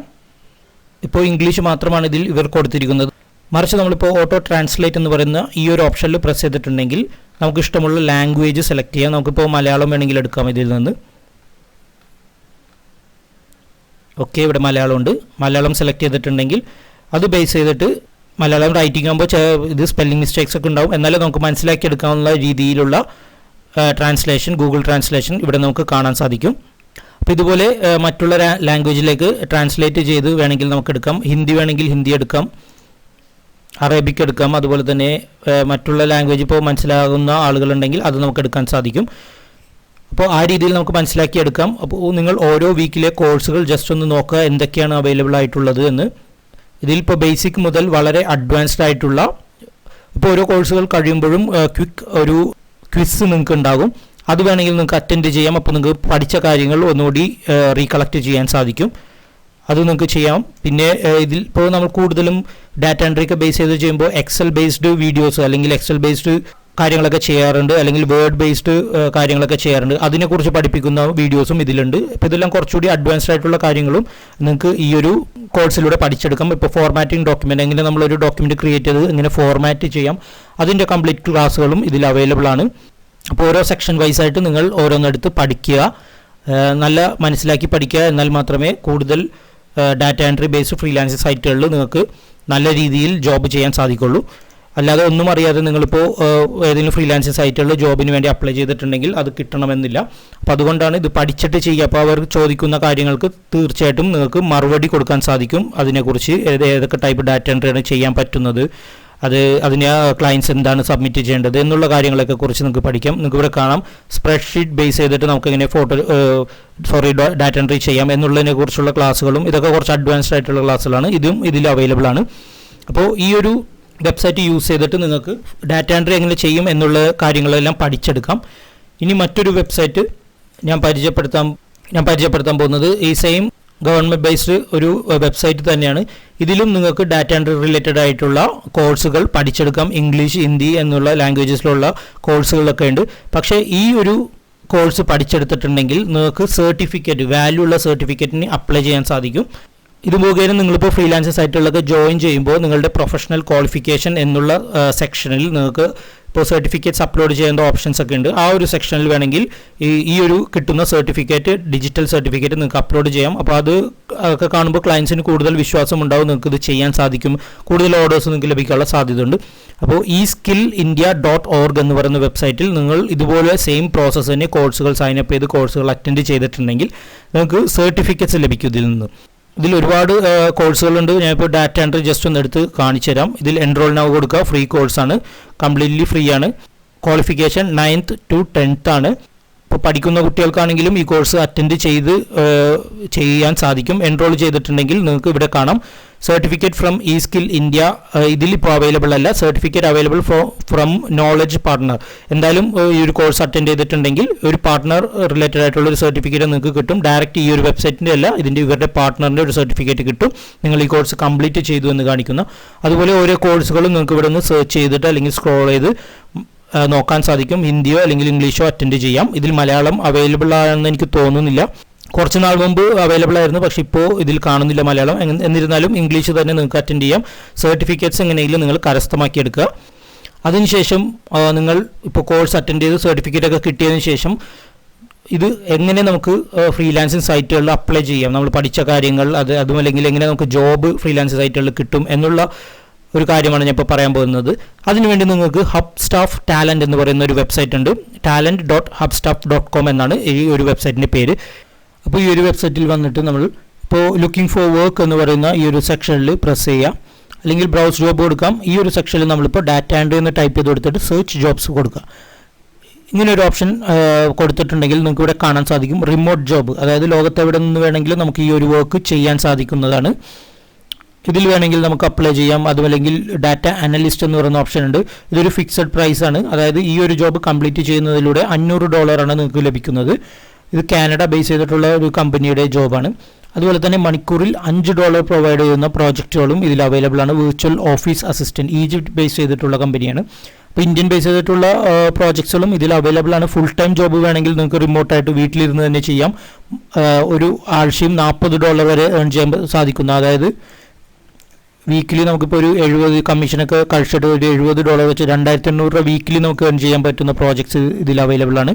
ഇപ്പോൾ ഇംഗ്ലീഷ് മാത്രമാണ് ഇതിൽ ഇവർ കൊടുത്തിരിക്കുന്നത്. മറിച്ച് നമ്മളിപ്പോൾ ഓട്ടോ ട്രാൻസ്ലേറ്റ് എന്ന് പറയുന്ന ഈ ഒരു ഓപ്ഷനിൽ പ്രസ് ചെയ്തിട്ടുണ്ടെങ്കിൽ നമുക്ക് ഇഷ്ടമുള്ള ലാംഗ്വേജ് സെലക്ട് ചെയ്യാം. നമുക്കിപ്പോൾ മലയാളം വേണമെങ്കിൽ എടുക്കാം ഇതിൽ നിന്ന്. ഓക്കെ, ഇവിടെ മലയാളം ഉണ്ട്. മലയാളം സെലക്ട് ചെയ്തിട്ടുണ്ടെങ്കിൽ അത് ബേസ് ചെയ്തിട്ട് മലയാളം റൈറ്റിംഗ് ആകുമ്പോൾ ഇത് സ്പെല്ലിംഗ് മിസ്റ്റേക്സ് ഒക്കെ ഉണ്ടാവും. എന്നാലും നമുക്ക് മനസ്സിലാക്കി എടുക്കാവുന്ന രീതിയിലുള്ള ട്രാൻസ്ലേഷൻ, ഗൂഗിൾ ട്രാൻസ്ലേഷൻ ഇവിടെ നമുക്ക് കാണാൻ സാധിക്കും. അപ്പോൾ ഇതുപോലെ മറ്റുള്ള ലാംഗ്വേജിലേക്ക് ട്രാൻസ്ലേറ്റ് ചെയ്ത് വേണമെങ്കിൽ നമുക്ക് എടുക്കാം. ഹിന്ദി വേണമെങ്കിൽ ഹിന്ദി എടുക്കാം, അറബിക്ക് എടുക്കാം. അതുപോലെ തന്നെ മറ്റുള്ള ലാംഗ്വേജ് ഇപ്പോൾ മനസ്സിലാകുന്ന ആളുകളുണ്ടെങ്കിൽ അത് നമുക്ക് എടുക്കാൻ സാധിക്കും. അപ്പോൾ ആ രീതിയിൽ നമുക്ക് മനസ്സിലാക്കി എടുക്കാം. അപ്പോൾ നിങ്ങൾ ഓരോ വീക്കിലെ കോഴ്സുകൾ ജസ്റ്റ് ഒന്ന് നോക്കുക, എന്തൊക്കെയാണ് അവൈലബിൾ ആയിട്ടുള്ളത് എന്ന്. ഇതിലിപ്പോൾ ബേസിക് മുതൽ വളരെ അഡ്വാൻസ്ഡ് ആയിട്ടുള്ള ഇപ്പോൾ ഓരോ കോഴ്സുകൾ കഴിയുമ്പോഴും ഒരു ക്വിസ് നിങ്ങൾക്ക് ഉണ്ടാകും. അത് വേണമെങ്കിൽ നിങ്ങൾക്ക് അറ്റൻഡ് ചെയ്യാം. അപ്പോൾ നിങ്ങൾക്ക് പഠിച്ച കാര്യങ്ങൾ ഒന്നുകൂടി റീകളക്ട് ചെയ്യാൻ സാധിക്കും. അത് നിങ്ങൾക്ക് ചെയ്യാം. പിന്നെ ഇതിൽ ഇപ്പോൾ നമ്മൾ കൂടുതലും ഡാറ്റ എൻട്രി ഒക്കെ ബേസ് ചെയ്ത് ചെയ്യുമ്പോൾ എക്സൽ ബേസ്ഡ് വീഡിയോസ് അല്ലെങ്കിൽ എക്സൽ ബേസ്ഡ് കാര്യങ്ങളൊക്കെ ചെയ്യാറുണ്ട്, അല്ലെങ്കിൽ വേർഡ് ബേസ്ഡ് കാര്യങ്ങളൊക്കെ ചെയ്യാറുണ്ട്. അതിനെക്കുറിച്ച് പഠിപ്പിക്കുന്ന വീഡിയോസും ഇതിലുണ്ട്. ഇപ്പോൾ ഇതെല്ലാം കുറച്ചുകൂടി അഡ്വാൻസ്ഡ് ആയിട്ടുള്ള കാര്യങ്ങളും നിങ്ങൾക്ക് ഈ ഒരു കോഴ്സിലൂടെ പഠിച്ചെടുക്കാം. ഇപ്പോൾ ഫോർമാറ്റിംഗ് ഡോക്യുമെൻ്റ്, എങ്ങനെ നമ്മളൊരു ഡോക്യുമെൻ്റ് ക്രിയേറ്റ് ചെയ്ത് എങ്ങനെ ഫോർമാറ്റ് ചെയ്യാം, അതിൻ്റെ കംപ്ലീറ്റ് ക്ലാസ്സുകളും ഇതിൽ അവൈലബിൾ ആണ്. അപ്പോൾ ഓരോ സെക്ഷൻ വൈസ് ആയിട്ട് നിങ്ങൾ ഓരോന്നെടുത്ത് പഠിക്കുക, നല്ല മനസ്സിലാക്കി പഠിക്കുക. എന്നാൽ മാത്രമേ കൂടുതൽ ഡാറ്റ എൻട്രി ബേസ്ഡ് ഫ്രീലാൻസിങ് സൈറ്റുകളിൽ നിങ്ങൾക്ക് നല്ല രീതിയിൽ ജോബ് ചെയ്യാൻ സാധിക്കുള്ളൂ. അല്ലാതെ ഒന്നും അറിയാതെ നിങ്ങളിപ്പോൾ ഏതെങ്കിലും ഫ്രീലാൻസിങ് സൈറ്റുകളിൽ ജോബിന് വേണ്ടി അപ്ലൈ ചെയ്തിട്ടുണ്ടെങ്കിൽ അത് കിട്ടണമെന്നില്ല. അപ്പോൾ അതുകൊണ്ടാണ് ഇത് പഠിച്ചിട്ട് ചെയ്യുക. അപ്പോൾ അവർ ചോദിക്കുന്ന കാര്യങ്ങൾക്ക് തീർച്ചയായിട്ടും നിങ്ങൾക്ക് മറുപടി കൊടുക്കാൻ സാധിക്കും. അതിനെക്കുറിച്ച് ഏതൊക്കെ ടൈപ്പ് ഡാറ്റ എൻട്രിയാണ് ചെയ്യാൻ പറ്റുന്നത്, അതിന് ക്ലയൻസ് എന്താണ് സബ്മിറ്റ് ചെയ്യേണ്ടത് എന്നുള്ള കാര്യങ്ങളൊക്കെ കുറിച്ച് നിങ്ങൾക്ക് പഠിക്കാം. നിങ്ങൾക്ക് ഇവിടെ കാണാം സ്പ്രെഡ്ഷീറ്റ് ബേസ് ചെയ്തിട്ട് നമുക്ക് എങ്ങനെ ഡാറ്റ എൻട്രി ചെയ്യാം എന്നുള്ളതിനെ കുറിച്ചുള്ള ക്ലാസ്സുകളും, ഇതൊക്കെ കുറച്ച് അഡ്വാൻസ്ഡ് ആയിട്ടുള്ള ക്ലാസ്സുകളാണ്. ഇതും ഇതിൽ അവൈലബിൾ ആണ്. അപ്പോൾ ഈ ഒരു വെബ്സൈറ്റ് യൂസ് ചെയ്തിട്ട് നിങ്ങൾക്ക് ഡാറ്റ എൻട്രി എങ്ങനെ ചെയ്യും എന്നുള്ള കാര്യങ്ങളെല്ലാം പഠിച്ചെടുക്കാം. ഇനി മറ്റൊരു വെബ്സൈറ്റ് ഞാൻ പരിചയപ്പെടുത്താൻ പോകുന്നത് ഈ സെയിം ഗവൺമെൻറ് ബേസ്ഡ് ഒരു വെബ്സൈറ്റ് തന്നെയാണ്. ഇതിലും നിങ്ങൾക്ക് ഡാറ്റ എൻട്രി റിലേറ്റഡ് ആയിട്ടുള്ള കോഴ്സുകൾ പഠിച്ചെടുക്കാം. ഇംഗ്ലീഷ്, ഹിന്ദി എന്നുള്ള ലാംഗ്വേജസിലുള്ള കോഴ്സുകളൊക്കെ ഉണ്ട്. പക്ഷേ ഈ ഒരു കോഴ്സ് പഠിച്ചെടുത്തിട്ടുണ്ടെങ്കിൽ നിങ്ങൾക്ക് സർട്ടിഫിക്കറ്റ്, വാല്യൂ ഉള്ള സർട്ടിഫിക്കറ്റിന് അപ്ലൈ ചെയ്യാൻ സാധിക്കും. ഇത് മുഖേന നിങ്ങളിപ്പോൾ ഫ്രീലാൻസിങ് സൈറ്റുകളിലൊക്കെ ജോയിൻ ചെയ്യുമ്പോൾ നിങ്ങളുടെ പ്രൊഫഷണൽ ക്വാളിഫിക്കേഷൻ എന്നുള്ള സെക്ഷനിൽ നിങ്ങൾക്ക് ഇപ്പോൾ സർട്ടിഫിക്കറ്റ്സ് അപ്ലോഡ് ചെയ്യേണ്ട ഓപ്ഷൻസ് ഒക്കെ ഉണ്ട്. ആ ഒരു സെക്ഷനിൽ വേണമെങ്കിൽ ഈ ഒരു കിട്ടുന്ന സർട്ടിഫിക്കറ്റ്, ഡിജിറ്റൽ സർട്ടിഫിക്കറ്റ് നിങ്ങൾക്ക് അപ്ലോഡ് ചെയ്യാം. അപ്പോൾ അതൊക്കെ കാണുമ്പോൾ ക്ലയൻസിന് കൂടുതൽ വിശ്വാസം ഉണ്ടാവും, നിങ്ങൾക്ക് ഇത് ചെയ്യാൻ സാധിക്കും, കൂടുതൽ ഓർഡേഴ്സ് നിങ്ങൾക്ക് ലഭിക്കാനുള്ള സാധ്യതയുണ്ട്. അപ്പോൾ eSkillindia.org എന്ന് പറയുന്ന വെബ്സൈറ്റിൽ നിങ്ങൾ ഇതുപോലെ സെയിം പ്രോസസ്സ് തന്നെ കോഴ്സുകൾ സൈനപ്പ് ചെയ്ത് കോഴ്സുകൾ അറ്റൻഡ് ചെയ്തിട്ടുണ്ടെങ്കിൽ നിങ്ങൾക്ക് സർട്ടിഫിക്കറ്റ്സ് ലഭിക്കും ഇതിൽ നിന്ന്. ഇതിൽ ഒരുപാട് കോഴ്സുകളുണ്ട്. ഞാനിപ്പോൾ ഡാറ്റ എൻട്രി ജസ്റ്റ് ഒന്ന് എടുത്ത് കാണിച്ചു തരാം. ഇതിൽ എൻറോൾ നൗ കൊടുക്കുക, ഫ്രീ കോഴ്സാണ്, കംപ്ലീറ്റ്ലി ഫ്രീ ആണ്. ക്വാളിഫിക്കേഷൻ 9th to 10th ആണ്. ഇപ്പോൾ പഠിക്കുന്ന കുട്ടികൾക്കാണെങ്കിലും ഈ കോഴ്സ് അറ്റൻഡ് ചെയ്യാൻ സാധിക്കും. എൻറോൾ ചെയ്തിട്ടുണ്ടെങ്കിൽ നിങ്ങൾക്ക് ഇവിടെ കാണാം സർട്ടിഫിക്കറ്റ് ഫ്രം eSkill India. ഇതിലിപ്പോൾ അവൈലബിൾ അല്ല. Certificate available from knowledge partner. എന്തായാലും ഈ ഒരു കോഴ്സ് അറ്റൻഡ് ചെയ്തിട്ടുണ്ടെങ്കിൽ ഒരു പാർട്ട്ണർ റിലേറ്റഡ് ആയിട്ടുള്ള ഒരു സർട്ടിഫിക്കറ്റ് നിങ്ങൾക്ക് കിട്ടും. ഡയറക്റ്റ് ഈ ഒരു വെബ്സൈറ്റിൻ്റെ അല്ല, ഇവരുടെ പാർട്ട്ണറിൻ്റെ ഒരു സർട്ടിഫിക്കറ്റ് കിട്ടും, നിങ്ങൾ ഈ കോഴ്സ് കംപ്ലീറ്റ് ചെയ്തു എന്ന് കാണിക്കുന്ന. അതുപോലെ ഓരോ കോഴ്സുകളും നിങ്ങൾക്ക് ഇവിടെ നിന്ന് സെർച്ച് ചെയ്തിട്ട് അല്ലെങ്കിൽ സ്ക്രോൾ ചെയ്ത് നോക്കാൻ സാധിക്കും. ഹിന്ദിയോ അല്ലെങ്കിൽ ഇംഗ്ലീഷോ അറ്റൻഡ് ചെയ്യാം. ഇതിൽ മലയാളം അവൈലബിൾ ആണെന്ന് എനിക്ക് തോന്നുന്നില്ല. കുറച്ച് നാൾ മുമ്പ് അവൈലബിൾ ആയിരുന്നു, പക്ഷേ ഇപ്പോൾ ഇതിൽ കാണുന്നില്ല മലയാളം. എന്നിരുന്നാലും ഇംഗ്ലീഷ് തന്നെ നിങ്ങൾക്ക് അറ്റൻഡ് ചെയ്യാം. സർട്ടിഫിക്കറ്റ്സ് എങ്ങനെയെങ്കിലും നിങ്ങൾ കരസ്ഥമാക്കിയെടുക്കുക. അതിനുശേഷം നിങ്ങൾ ഇപ്പോൾ കോഴ്സ് അറ്റൻഡ് ചെയ്ത് സർട്ടിഫിക്കറ്റ് ഒക്കെ കിട്ടിയതിന് ശേഷം ഇത് എങ്ങനെ നമുക്ക് ഫ്രീലാൻസിങ് സൈറ്റുകളിൽ അപ്ലൈ ചെയ്യാം, നമ്മൾ പഠിച്ച കാര്യങ്ങൾ അതുമല്ലെങ്കിൽ എങ്ങനെ നമുക്ക് ജോബ് ഫ്രീലാൻസിങ് സൈറ്റുകളിൽ കിട്ടും എന്നുള്ള ഒരു കാര്യമാണ് ഞാൻ ഇപ്പോൾ പറയാൻ പോകുന്നത്. അതിനുവേണ്ടി നിങ്ങൾക്ക് ഹബ്സ്റ്റാഫ് ടാലൻറ്റ് എന്ന് പറയുന്ന ഒരു വെബ്സൈറ്റ് ഉണ്ട്. talent.hubstaff.com എന്നാണ് ഈ ഒരു വെബ്സൈറ്റിൻ്റെ പേര്. അപ്പോൾ ഈ ഒരു വെബ്സൈറ്റിൽ വന്നിട്ട് നമ്മൾ ഇപ്പോൾ ലുക്കിംഗ് ഫോർ വർക്ക് എന്ന് പറയുന്ന ഈ ഒരു സെക്ഷനിൽ പ്രസ് ചെയ്യുക, അല്ലെങ്കിൽ ബ്രൗസ് ജോബ് കൊടുക്കാം. ഈ ഒരു സെക്ഷനിൽ നമ്മളിപ്പോൾ ഡാറ്റ എൻട്രി എന്ന് ടൈപ്പ് ചെയ്ത് കൊടുത്തിട്ട് സെർച്ച് ജോബ്സ് കൊടുക്കുക. ഇങ്ങനെ ഒരു ഓപ്ഷൻ കൊടുത്തിട്ടുണ്ടെങ്കിൽ നിങ്ങൾക്ക് ഇവിടെ കാണാൻ സാധിക്കും റിമോട്ട് ജോബ്, അതായത് ലോകത്ത് എവിടെ നിന്ന് വേണമെങ്കിലും നമുക്ക് ഈ ഒരു വർക്ക് ചെയ്യാൻ സാധിക്കുന്നതാണ്. ഇതിൽ വേണമെങ്കിൽ നമുക്ക് അപ്ലൈ ചെയ്യാം. അതുമല്ലെങ്കിൽ ഡാറ്റ അനലിസ്റ്റ് എന്ന് പറയുന്ന ഓപ്ഷൻ ഉണ്ട്. ഇതൊരു ഫിക്സഡ് പ്രൈസ് ആണ്, അതായത് ഈ ഒരു ജോബ് കംപ്ലീറ്റ് ചെയ്യുന്നതിലൂടെ $500 നിങ്ങൾക്ക് ലഭിക്കുന്നത്. ഇത് കാനഡ ബേസ് ചെയ്തിട്ടുള്ള ഒരു കമ്പനിയുടെ ജോബാണ്. അതുപോലെ തന്നെ മണിക്കൂറിൽ $5 പ്രൊവൈഡ് ചെയ്യുന്ന പ്രോജക്റ്റുകളും ഇതിൽ അവൈലബിൾ ആണ്. Virtual office assistant, Egypt base ചെയ്തിട്ടുള്ള കമ്പനിയാണ്. അപ്പോൾ ഇന്ത്യൻ ബേസ് ചെയ്തിട്ടുള്ള പ്രോജക്ട്സുകളും ഇതിൽ അവൈലബിൾ ആണ്. ഫുൾ ടൈം ജോബ് വേണമെങ്കിൽ നിങ്ങൾക്ക് റിമോട്ടായിട്ട് വീട്ടിലിരുന്ന് തന്നെ ചെയ്യാം. ഒരു ആഴ്ചയും $40 വരെ ഏൺ ചെയ്യാൻ സാധിക്കുന്ന, അതായത് വീക്കിലി നമുക്കിപ്പോൾ ഒരു 70 കമ്മീഷനൊക്കെ കഴിച്ചിട്ട് ഒരു $70 വെച്ച് $2800 വീക്കിലി നമുക്ക് ഏൺ ചെയ്യാൻ പറ്റുന്ന പ്രോജക്ട്സ് ഇതിൽ അവൈലബിൾ ആണ്.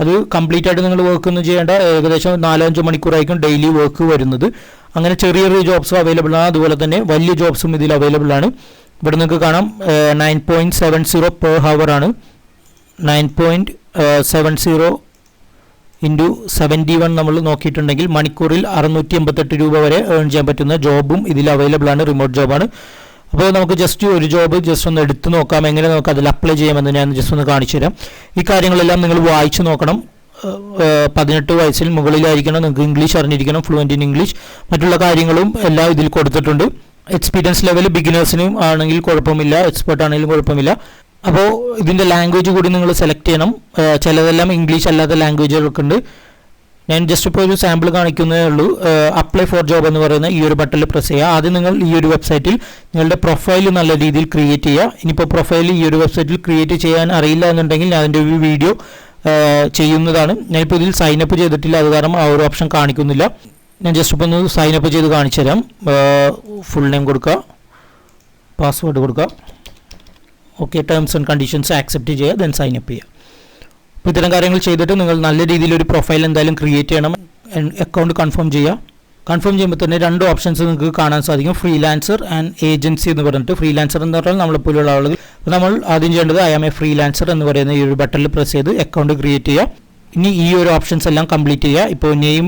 അത് കംപ്ലീറ്റ് ആയിട്ട് നിങ്ങൾ വർക്ക് ഒന്നും ചെയ്യേണ്ട, ഏകദേശം 4-5 മണിക്കൂറായിരിക്കും ഡെയിലി വർക്ക് വരുന്നത്. അങ്ങനെ ചെറിയ ചെറിയ ജോബ്സും അവൈലബിൾ ആണ്. അതുപോലെ തന്നെ വലിയ ജോബ്സും ഇതിൽ അവൈലബിൾ ആണ്. ഇവിടെ നിങ്ങൾക്ക് കാണാം 9.70 per hour ആണ്. 9.70 into 71 നമ്മൾ നോക്കിയിട്ടുണ്ടെങ്കിൽ മണിക്കൂറിൽ $688 വരെ ഏൺ ചെയ്യാൻ പറ്റുന്ന ജോബും ഇതിൽ അവൈലബിൾ ആണ്. റിമോട്ട് ജോബാണ്. അപ്പോൾ നമുക്ക് ജസ്റ്റ് ഒരു ജോബ് ജസ്റ്റ് ഒന്ന് എടുത്ത് നോക്കാം, എങ്ങനെ നമുക്ക് അതിൽ അപ്ലൈ ചെയ്യാമെന്ന് ഞാൻ ജസ്റ്റ് ഒന്ന് കാണിച്ചു തരാം. ഈ കാര്യങ്ങളെല്ലാം നിങ്ങൾ വായിച്ചു നോക്കണം. 18 വയസ്സിൽ മുകളിലായിരിക്കണം, നിങ്ങൾക്ക് ഇംഗ്ലീഷ് അറിഞ്ഞിരിക്കണം, ഫ്ലുവൻറ്റ് ഇൻ ഇംഗ്ലീഷ്. മറ്റുള്ള കാര്യങ്ങളും എല്ലാം ഇതിൽ കൊടുത്തിട്ടുണ്ട്. എക്സ്പീരിയൻസ് ലെവൽ ബിഗിനേഴ്സിനും ആണെങ്കിൽ കുഴപ്പമില്ല, എക്സ്പെർട്ട് ആണെങ്കിലും കുഴപ്പമില്ല. അപ്പോൾ ഇതിൻ്റെ ലാംഗ്വേജ് കൂടി നിങ്ങൾ സെലക്ട് ചെയ്യണം. ചിലതെല്ലാം ഇംഗ്ലീഷ് അല്ലാത്ത ലാംഗ്വേജുകളൊക്കെ ഉണ്ട്. ഞാൻ ജസ്റ്റ് ഇപ്പോൾ ഒരു സാമ്പിൾ കാണിക്കുന്നതേ ഉള്ളൂ. അപ്ലൈ ഫോർ ജോബ് എന്ന് പറയുന്ന ഈ ഒരു ബട്ടണിൽ പ്രസ് ചെയ്യുക. ആദ്യം നിങ്ങൾ ഈ ഒരു വെബ്സൈറ്റിൽ നിങ്ങളുടെ പ്രൊഫൈൽ നല്ല രീതിയിൽ ക്രിയേറ്റ് ചെയ്യുക. ഇനിയിപ്പോൾ പ്രൊഫൈൽ ഈ ഒരു വെബ്സൈറ്റിൽ ക്രിയേറ്റ് ചെയ്യാൻ അറിയില്ല എന്നുണ്ടെങ്കിൽ ഞാൻ അതിൻ്റെ ഒരു വീഡിയോ ചെയ്യുന്നതാണ്. ഞാനിപ്പോൾ ഇതിൽ സൈനപ്പ് ചെയ്തിട്ടില്ല, അത് കാരണം ആ ഒരു ഓപ്ഷൻ കാണിക്കുന്നില്ല. ഞാൻ ജസ്റ്റ് ഇപ്പോൾ ഒന്ന് സൈനപ്പ് ചെയ്ത് കാണിച്ചു തരാം. ഫുൾ നെയിം കൊടുക്കുക, പാസ്വേഡ് കൊടുക്കുക, okay, terms and conditions accept ചെയ്യുക, ദെൻ സൈനപ്പ് ചെയ്യുക. അപ്പോൾ ഇത്തരം കാര്യങ്ങൾ ചെയ്തിട്ട് നിങ്ങൾ നല്ല രീതിയിലൊരു പ്രൊഫൈൽ എന്തായാലും ക്രിയേറ്റ് ചെയ്യണം. അക്കൗണ്ട് കൺഫേം ചെയ്യുക. കൺഫേം ചെയ്യുമ്പോൾ തന്നെ 2 ഓപ്ഷൻസ് നിങ്ങൾക്ക് കാണാൻ സാധിക്കും, ഫ്രീലാൻസർ ആൻഡ് ഏജൻസി എന്ന് പറഞ്ഞിട്ട്. ഫ്രീലാൻസർ എന്ന് പറഞ്ഞാൽ നമ്മളെപ്പോലുള്ള ആളുകൾ. അപ്പോൾ നമ്മൾ ആദ്യം ചെയ്യേണ്ടത് ഐ ആം എ ഫ്രീലാൻസർ എന്ന് പറയുന്ന ഈ ഒരു ബട്ടണിൽ പ്രസ് ചെയ്ത് അക്കൗണ്ട് ക്രിയേറ്റ് ചെയ്യുക. ഇനി ഈ ഒരു ഓപ്ഷൻസ് എല്ലാം കംപ്ലീറ്റ് ചെയ്യുക. ഇപ്പോൾ നെയിം,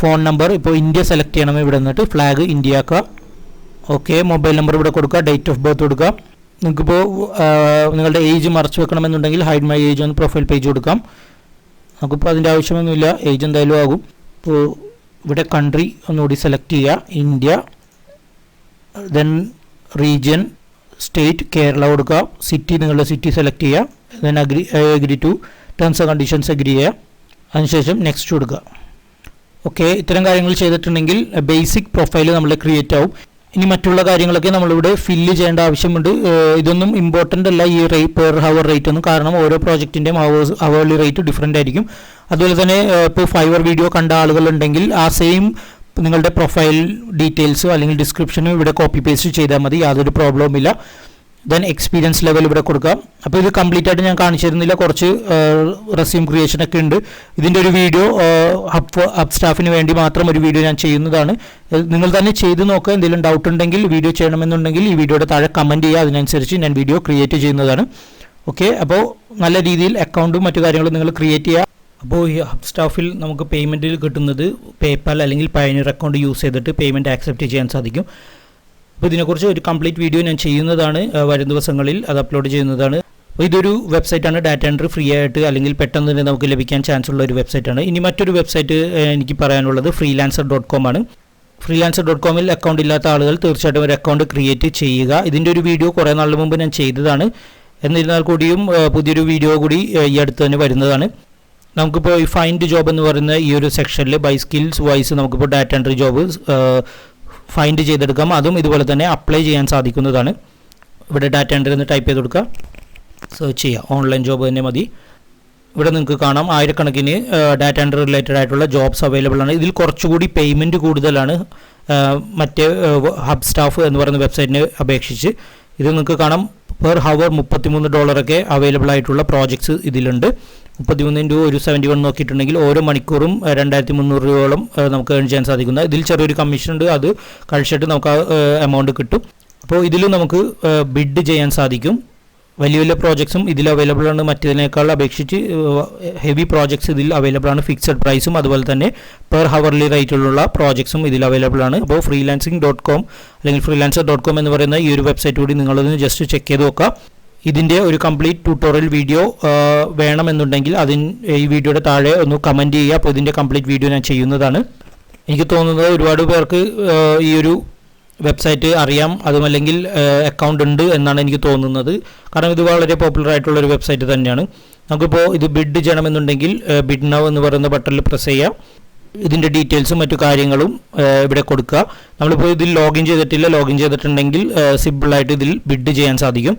ഫോൺ നമ്പർ, ഇപ്പോൾ ഇന്ത്യ സെലക്ട് ചെയ്യണം. ഇവിടെ നിന്നിട്ട് ഫ്ലാഗ് ഇന്ത്യ ആക്കുക. ഓക്കെ, മൊബൈൽ നമ്പർ ഇവിടെ കൊടുക്കുക, ഡേറ്റ് ഓഫ് ബർത്ത് കൊടുക്കുക. നിങ്ങൾക്കിപ്പോൾ നിങ്ങളുടെ ഏജ് മറച്ചു വെക്കണമെന്നുണ്ടെങ്കിൽ ഹൈഡ് മൈ ഏജ് എന്ന് പ്രൊഫൈൽ പേജ് കൊടുക്കാം. നമുക്കിപ്പോൾ അതിൻ്റെ ആവശ്യമൊന്നുമില്ല, ഏജ് എന്തായാലും ആകും. ഇപ്പോൾ ഇവിടെ കൺട്രി ഒന്നുകൂടി സെലക്ട് ചെയ്യുക, India, then region, state Kerala കൊടുക്കുക, സിറ്റി നിങ്ങളുടെ സിറ്റി സെലക്ട് ചെയ്യുക, then agree to terms and conditions agree ചെയ്യുക, അതിനുശേഷം നെക്സ്റ്റ് കൊടുക്കുക. ഓക്കെ, ഇത്തരം കാര്യങ്ങൾ ചെയ്തിട്ടുണ്ടെങ്കിൽ ബേസിക് പ്രൊഫൈൽ നമ്മൾ ക്രിയേറ്റ് ആവും. ഇനി മറ്റുള്ള കാര്യങ്ങളൊക്കെ നമ്മളിവിടെ ഫില്ല് ചെയ്യേണ്ട ആവശ്യമുണ്ട്. ഇതൊന്നും ഇമ്പോർട്ടൻ്റ് അല്ല, ഈ പെർ ഹവർ റേറ്റ് ഒന്നും, കാരണം ഓരോ പ്രോജക്റ്റിൻ്റെയും ഹവർലി റേറ്റ് ഡിഫറൻ്റ് ആയിരിക്കും. അതുപോലെ തന്നെ ഇപ്പോൾ ഫൈവർ വീഡിയോ കണ്ട ആളുകളുണ്ടെങ്കിൽ ആ സെയിം നിങ്ങളുടെ പ്രൊഫൈൽ ഡീറ്റെയിൽസോ അല്ലെങ്കിൽ ഡിസ്ക്രിപ്ഷനും ഇവിടെ കോപ്പി പേസ്റ്റ് ചെയ്താൽ മതി, യാതൊരു പ്രോബ്ലവും ഇല്ല. ദെൻ എക്സ്പീരിയൻസ് ലെവൽ ഇവിടെ കൊടുക്കാം. അപ്പോൾ ഇത് കംപ്ലീറ്റ് ആയിട്ട് ഞാൻ കാണിച്ചു തരുന്നില്ല, കുറച്ച് റെസ്യൂം ക്രിയേഷനൊക്കെ ഉണ്ട്. ഇതിൻ്റെ ഒരു വീഡിയോ ഹബ് സ്റ്റാഫിന് വേണ്ടി മാത്രം ഒരു വീഡിയോ ഞാൻ ചെയ്യുന്നതാണ്. നിങ്ങൾ തന്നെ ചെയ്ത് നോക്കുക. എന്തെങ്കിലും ഡൗട്ട് ഉണ്ടെങ്കിൽ വീഡിയോ ചെയ്യണമെന്നുണ്ടെങ്കിൽ ഈ വീഡിയോയുടെ താഴെ കമൻറ്റ് ചെയ്യുക, അതിനനുസരിച്ച് ഞാൻ വീഡിയോ ക്രിയേറ്റ് ചെയ്യുന്നതാണ്. ഓക്കെ, അപ്പോൾ നല്ല രീതിയിൽ അക്കൗണ്ടും മറ്റു കാര്യങ്ങളും നിങ്ങൾ ക്രിയേറ്റ് ചെയ്യുക. അപ്പോൾ ഈ ഹബ് സ്റ്റാഫിൽ നമുക്ക് പേയ്മെൻറ്റിൽ കിട്ടുന്നത് പേപ്പാൽ അല്ലെങ്കിൽ പയനിയർ അക്കൗണ്ട് യൂസ് ചെയ്തിട്ട് പേയ്മെൻറ്റ് ആക്സെപ്റ്റ് ചെയ്യാൻ സാധിക്കും. അപ്പോൾ ഇതിനെക്കുറിച്ച് ഒരു കംപ്ലീറ്റ് വീഡിയോ ഞാൻ ചെയ്യുന്നതാണ്, വരും ദിവസങ്ങളിൽ അത് അപ്ലോഡ് ചെയ്യുന്നതാണ്. അപ്പോൾ ഇതൊരു വെബ്സൈറ്റാണ്, ഡാറ്റ എൻട്രി ഫ്രീ ആയിട്ട് അല്ലെങ്കിൽ പെട്ടെന്ന് തന്നെ നമുക്ക് ലഭിക്കാൻ ചാൻസ് ഉള്ള ഒരു വെബ്സൈറ്റാണ്. ഇനി മറ്റൊരു വെബ്സൈറ്റ് എനിക്ക് പറയാനുള്ളത് freelancer.com ആണ്. freelancer.comൽ അക്കൗണ്ട് ഇല്ലാത്ത ആളുകൾ തീർച്ചയായിട്ടും ഒരു അക്കൗണ്ട് ക്രിയേറ്റ് ചെയ്യുക. ഇതിൻ്റെ ഒരു വീഡിയോ കുറേ നാളിന് മുമ്പ് ഞാൻ ചെയ്തതാണ്. എന്നിരുന്നാൽ കൂടിയും പുതിയൊരു വീഡിയോ കൂടി ഈ അടുത്ത് തന്നെ വരുന്നതാണ്. നമുക്കിപ്പോൾ ഈ ഫൈൻഡ് ജോബ് എന്ന് പറയുന്ന ഈ ഒരു സെക്ഷനിൽ ബൈ സ്കിൽസ് വൈസ് നമുക്കിപ്പോൾ ഡാറ്റ എൻട്രി ജോബ് ഫൈൻഡ് ചെയ്തെടുക്കാം. അതും ഇതുപോലെ തന്നെ അപ്ലൈ ചെയ്യാൻ സാധിക്കുന്നതാണ്. ഇവിടെ ഡാറ്റ എൻട്രി എന്ന് ടൈപ്പ് ചെയ്ത് കൊടുക്കുക, സെർച്ച് ചെയ്യുക, ഓൺലൈൻ ജോബ് തന്നെ മതി. ഇവിടെ നിങ്ങൾക്ക് കാണാം ആയിരക്കണക്കിന് ഡാറ്റ എൻട്രി റിലേറ്റഡ് ആയിട്ടുള്ള ജോബ്സ് അവൈലബിൾ ആണ്. ഇതിൽ കുറച്ചുകൂടി പേയ്മെൻറ്റ് കൂടുതലാണ് മറ്റേ ഹബ് സ്റ്റാഫ് എന്ന് പറയുന്ന വെബ്സൈറ്റിനെ അപേക്ഷിച്ച്. ഇത് നിങ്ങൾക്ക് കാണാം പെർ ഹവർ $33 അവൈലബിൾ ആയിട്ടുള്ള പ്രോജക്ട്സ് ഇതിലുണ്ട്. 33 × 71 നോക്കിയിട്ടുണ്ടെങ്കിൽ ഓരോ മണിക്കൂറും 2300 രൂപയോളം നമുക്ക് ഏൺ ചെയ്യാൻ സാധിക്കുന്ന. ഇതിൽ ചെറിയൊരു കമ്മീഷൻ ഉണ്ട്, അത് കഴിച്ചിട്ട് നമുക്ക് ആ എമൗണ്ട് കിട്ടും. അപ്പോൾ ഇതിൽ നമുക്ക് ബിഡ് ചെയ്യാൻ സാധിക്കും. വലിയ വലിയ പ്രോജക്ട്സും ഇതിൽ അവൈലബിൾ ആണ്. മറ്റേതിനേക്കാൾ അപേക്ഷിച്ച് ഹെവി പ്രോജക്ട്സ് ഇതിൽ അവൈലബിൾ ആണ്. ഫിക്സഡ് പ്രൈസും അതുപോലെ തന്നെ പെർ ഹവർലി റേറ്റിലുള്ള പ്രോജക്ട്സും ഇതിൽ അവൈലബിൾ ആണ്. അപ്പോൾ freelancing.com അല്ലെങ്കിൽ freelancer.com എന്ന് പറയുന്ന ഈ ഒരു വെബ്സൈറ്റ് കൂടി നിങ്ങളൊന്ന് ജസ്റ്റ് ചെക്ക് ചെയ്ത് നോക്കുക. ഇതിൻ്റെ ഒരു കംപ്ലീറ്റ് ട്യൂട്ടോറിയൽ വീഡിയോ വേണമെന്നുണ്ടെങ്കിൽ ഈ വീഡിയോയുടെ താഴെ ഒന്ന് കമൻറ്റ് ചെയ്യുക. അപ്പോൾ ഇതിൻ്റെ കംപ്ലീറ്റ് വീഡിയോ ഞാൻ ചെയ്യുന്നതാണ്. എനിക്ക് തോന്നുന്നത് ഒരുപാട് പേർക്ക് ഈ ഒരു വെബ്സൈറ്റ് അറിയാം, അതുമല്ലെങ്കിൽ അക്കൗണ്ട് ഉണ്ട് എന്നാണ് എനിക്ക് തോന്നുന്നത്. കാരണം ഇത് വളരെ പോപ്പുലർ ആയിട്ടുള്ളൊരു വെബ്സൈറ്റ് തന്നെയാണ്. നമുക്കിപ്പോൾ ഇത് ബിഡ് ചെയ്യണമെന്നുണ്ടെങ്കിൽ ബിഡ് നൗ എന്ന് പറയുന്ന ബട്ടണിൽ പ്രസ് ചെയ്യാം. ഇതിൻ്റെ ഡീറ്റെയിൽസും മറ്റു കാര്യങ്ങളും ഇവിടെ കൊടുക്കുക. നമ്മളിപ്പോൾ ഇതിൽ ലോഗിൻ ചെയ്തിട്ടില്ല, ലോഗിൻ ചെയ്തിട്ടുണ്ടെങ്കിൽ സിമ്പിളായിട്ട് ഇതിൽ ബിഡ് ചെയ്യാൻ സാധിക്കും.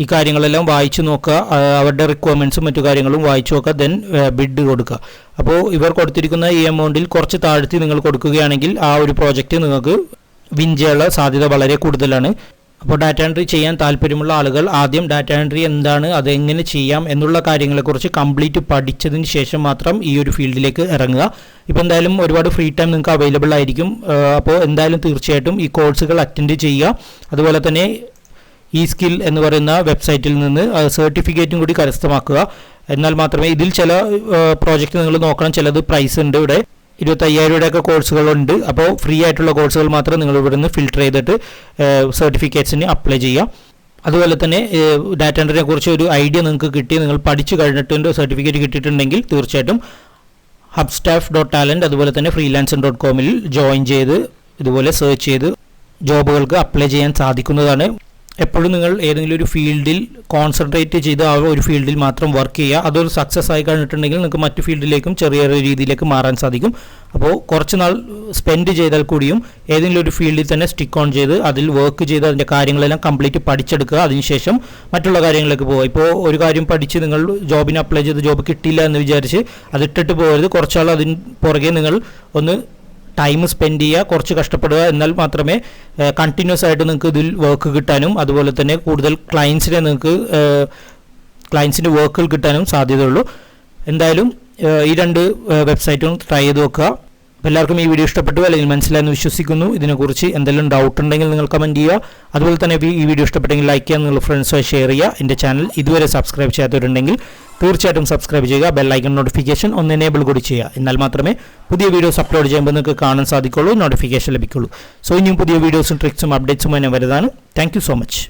ഈ കാര്യങ്ങളെല്ലാം വായിച്ചു നോക്കുക, അവരുടെ റിക്വയർമെൻറ്റ്സും മറ്റു കാര്യങ്ങളും വായിച്ചു നോക്കുക, ദെൻ ബിഡ് കൊടുക്കുക. അപ്പോൾ ഇവർ കൊടുത്തിരിക്കുന്ന ഈ എമൗണ്ടിൽ കുറച്ച് താഴ്ത്തി നിങ്ങൾ കൊടുക്കുകയാണെങ്കിൽ ആ ഒരു പ്രോജക്റ്റ് നിങ്ങൾക്ക് വിൻ ചെയ്യാനുള്ള സാധ്യത വളരെ കൂടുതലാണ്. അപ്പോൾ ഡാറ്റ എൻട്രി ചെയ്യാൻ താല്പര്യമുള്ള ആളുകൾ ആദ്യം ഡാറ്റ എൻട്രി എന്താണ്, അതെങ്ങനെ ചെയ്യാം എന്നുള്ള കാര്യങ്ങളെക്കുറിച്ച് കംപ്ലീറ്റ് പഠിച്ചതിന് ശേഷം മാത്രം ഈ ഒരു ഫീൽഡിലേക്ക് ഇറങ്ങുക. ഇപ്പോൾ എന്തായാലും ഒരുപാട് ഫ്രീ ടൈം നിങ്ങൾക്ക് അവൈലബിൾ ആയിരിക്കും. അപ്പോൾ എന്തായാലും തീർച്ചയായിട്ടും ഈ കോഴ്സുകൾ അറ്റൻഡ് ചെയ്യുക. അതുപോലെ തന്നെ ഈ സ്കിൽ എന്ന് പറയുന്ന വെബ്സൈറ്റിൽ നിന്ന് സർട്ടിഫിക്കറ്റും കൂടി കരസ്ഥമാക്കുക. എന്നാൽ മാത്രമേ ഇതിൽ ചില പ്രോജക്റ്റ് നിങ്ങൾ നോക്കണം, ചിലത് പ്രൈസ് ഉണ്ട്. ഇവിടെ 25,000 രൂപയൊക്കെ കോഴ്സുകളുണ്ട്. അപ്പോൾ ഫ്രീ ആയിട്ടുള്ള കോഴ്സുകൾ മാത്രം നിങ്ങൾ ഇവിടെ നിന്ന് ഫിൽട്ടർ ചെയ്തിട്ട് സർട്ടിഫിക്കറ്റ്സിന് അപ്ലൈ ചെയ്യുക. അതുപോലെ തന്നെ ഡാറ്റ എൻട്രിനെ കുറിച്ച് ഒരു ഐഡിയ നിങ്ങൾക്ക് കിട്ടി, നിങ്ങൾ പഠിച്ചു കഴിഞ്ഞിട്ടുണ്ട്, സർട്ടിഫിക്കറ്റ് കിട്ടിയിട്ടുണ്ടെങ്കിൽ തീർച്ചയായിട്ടും hubstaff.talent അതുപോലെ തന്നെ freelancer.comൽ ജോയിൻ ചെയ്ത് ഇതുപോലെ സെർച്ച് ചെയ്ത് ജോബുകൾക്ക് അപ്ലൈ ചെയ്യാൻ സാധിക്കുന്നതാണ്. എപ്പോഴും നിങ്ങൾ ഏതെങ്കിലും ഒരു ഫീൽഡിൽ കോൺസെൻട്രേറ്റ് ചെയ്ത് ആ ഒരു ഫീൽഡിൽ മാത്രം വർക്ക് ചെയ്യുക. അതൊരു സക്സസ് ആയി കഴിഞ്ഞിട്ടുണ്ടെങ്കിൽ നിങ്ങൾക്ക് മറ്റു ഫീൽഡിലേക്കും ചെറിയ രീതിയിലേക്ക് മാറാൻ സാധിക്കും. അപ്പോൾ കുറച്ച് നാൾ സ്പെൻഡ് ചെയ്താൽ കൂടിയും ഏതെങ്കിലും ഒരു ഫീൽഡിൽ തന്നെ സ്റ്റിക്ക് ഓൺ ചെയ്ത് അതിൽ വർക്ക് ചെയ്ത് അതിൻ്റെ കാര്യങ്ങളെല്ലാം കംപ്ലീറ്റ് പഠിച്ചെടുക്കുക. അതിനുശേഷം മറ്റുള്ള കാര്യങ്ങളിലേക്ക് പോകുക. ഇപ്പോൾ ഒരു കാര്യം പഠിച്ച് നിങ്ങൾ ജോബിന് അപ്ലൈ ചെയ്ത് ജോബ് കിട്ടിയില്ല എന്ന് വിചാരിച്ച് അതിട്ടിട്ട് പോകരുത്. കുറച്ചാൾ അതിന് പുറകെ നിങ്ങൾ ഒന്ന് ടൈം സ്പെൻഡ് ചെയ്യുക, കുറച്ച് കഷ്ടപ്പെടുക. എന്നാൽ മാത്രമേ കണ്ടിന്യൂസ് ആയിട്ട് നിങ്ങൾക്ക് ഇതിൽ വർക്ക് കിട്ടാനും അതുപോലെ തന്നെ കൂടുതൽ ക്ലയൻസിൻ്റെ വർക്കുകൾ കിട്ടാനും സാധ്യതയുള്ളൂ. എന്തായാലും ഈ 2 വെബ്സൈറ്റും ട്രൈ ചെയ്ത് നോക്കുക. എല്ലാവർക്കും ഈ വീഡിയോ ഇഷ്ടപ്പെട്ടു അല്ലെങ്കിൽ മനസ്സിലായെന്ന് വിശ്വസിക്കുന്നു. ഇതിനെക്കുറിച്ച് എന്തെങ്കിലും ഡൗട്ട് ഉണ്ടെങ്കിൽ നിങ്ങൾ കമൻറ്റ് ചെയ്യുക. അതുപോലെ തന്നെ ഈ വീഡിയോ ഇഷ്ടപ്പെട്ടെങ്കിൽ ലൈക്ക് ചെയ്യുക, നിങ്ങൾ ഫ്രണ്ട്സുമായി ഷെയർ ചെയ്യുക. എൻ്റെ ചാനൽ ഇതുവരെ സബ്സ്ക്രൈബ് ചെയ്യാത്തവരുണ്ടെങ്കിൽ തീർച്ചയായിട്ടും സബ്സ്ക്രൈബ് ചെയ്യുക. ബെല്ലൈക്കൺ നോട്ടിഫിക്കേഷൻ ഒന്ന് എനേബിൾ കൂടി ചെയ്യുക. എന്നാൽ മാത്രമേ പുതിയ വീഡിയോസ് അപ്ലോഡ് ചെയ്യുമ്പോൾ നിങ്ങൾക്ക് കാണാൻ സാധിക്കുള്ളൂ, നോട്ടിഫിക്കേഷൻ ലഭിക്കുള്ളൂ. സോ ഇനിയും പുതിയ വീഡിയോസും ട്രിക്സും അപ്ഡേറ്റ്സും തന്നെ വരുന്നതാണ്. Thank you so much.